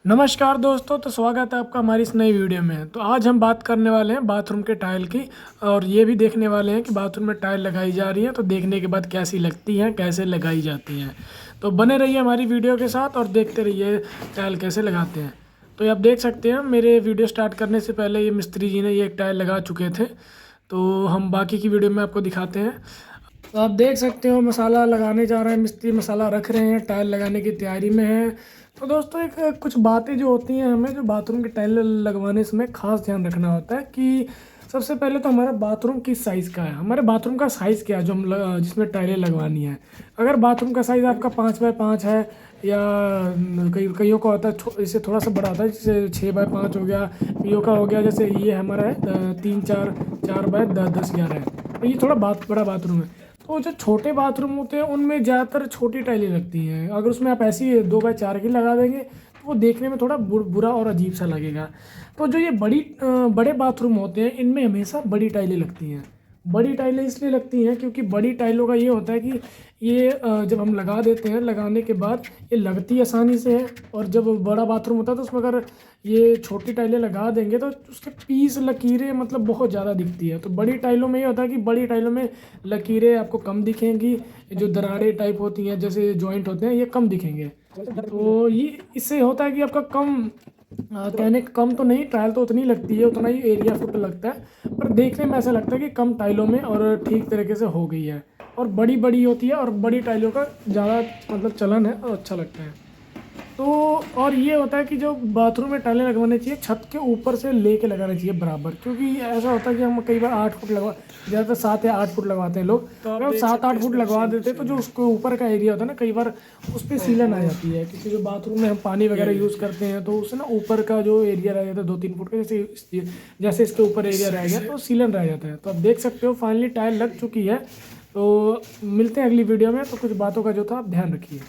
नमस्कार दोस्तों, तो स्वागत है आपका हमारी इस नई वीडियो में। तो आज हम बात करने वाले हैं बाथरूम के टाइल की, और ये भी देखने वाले हैं कि बाथरूम में टाइल लगाई जा रही है तो देखने के बाद कैसी लगती हैं, कैसे लगाई जाती हैं। तो बने रहिए हमारी वीडियो के साथ और देखते रहिए टाइल कैसे लगाते हैं। तो ये आप देख सकते हैं, मेरे वीडियो स्टार्ट करने से पहले ये मिस्त्री जी ने ये एक टाइल लगा चुके थे, तो हम बाकी की वीडियो में आपको दिखाते हैं। तो आप देख सकते हो मसाला लगाने जा रहे हैं मिस्त्री, मसाला रख रहे हैं, टाइल लगाने की तैयारी में है। तो दोस्तों एक कुछ बातें जो होती हैं हमें जो बाथरूम के टाइल लगवाने समय खास ध्यान रखना होता है कि सबसे पहले तो हमारा बाथरूम किस साइज़ का है, हमारे बाथरूम का साइज़ क्या है जो हम जिसमें टाइलें लगवानी है। अगर बाथरूम का साइज़ आपका 5x5 है, या कईयों का होता है इससे थोड़ा सा बड़ा होता है, जैसे 6x5 हो गया, कईयों का हो गया जैसे ये हमारा है 3-4 4x10-10-11 है, तो ये थोड़ा बड़ा बाथरूम है। तो जो छोटे बाथरूम होते हैं उनमें ज़्यादातर छोटी टाइलें लगती हैं। अगर उसमें आप ऐसी 2x4 की लगा देंगे तो वो देखने में थोड़ा बुरा और अजीब सा लगेगा। तो जो ये बड़े बाथरूम होते हैं इनमें हमेशा बड़ी टाइलें लगती हैं। बड़ी टाइलें इसलिए लगती हैं क्योंकि बड़ी टाइलों का ये होता है कि ये जब हम लगा देते हैं, लगाने के बाद ये लगती आसानी से है। और जब बड़ा बाथरूम होता है तो उसमें अगर ये छोटी टाइलें लगा देंगे तो उसके पीस लकीरें मतलब बहुत ज़्यादा दिखती है। तो बड़ी टाइलों में ये होता है कि बड़ी टाइलों में लकीरें आपको कम दिखेंगी, जो दरारें टाइप होती हैं जैसे जॉइंट होते हैं ये कम दिखेंगे। तो ये इससे होता है कि आपका कहने का कम तो नहीं, टाइल तो उतनी लगती है, उतना ही एरिया फुट लगता है, पर देखने में ऐसा लगता है कि कम टाइलों में और ठीक तरीके से हो गई है। और बड़ी बड़ी होती है और बड़ी टाइलों का ज़्यादा मतलब चलन है और अच्छा लगता है। तो और ये होता है कि जो बाथरूम में टाइलें लगवानी चाहिए छत के ऊपर से लेके लगाना चाहिए बराबर, क्योंकि ऐसा होता है कि हम कई बार 8 फुट लगवा, ज़्यादातर 7 या 8 फुट लगवाते हैं लोग। तो अगर 7-8 फुट लगवा देते तो जो उसके ऊपर का एरिया होता है ना, कई बार उस पर सीलन आ जाती है, क्योंकि जो बाथरूम में हम पानी वगैरह यूज़ करते हैं तो उससे ना ऊपर का जो एरिया रह जाता है 2-3 फुट का, जैसे इसके ऊपर एरिया रह गया तो सीलन रह जाता है। तो आप देख सकते हो फाइनली टाइल लग चुकी है। तो मिलते हैं अगली वीडियो में। तो कुछ बातों का जो था आप ध्यान रखिए।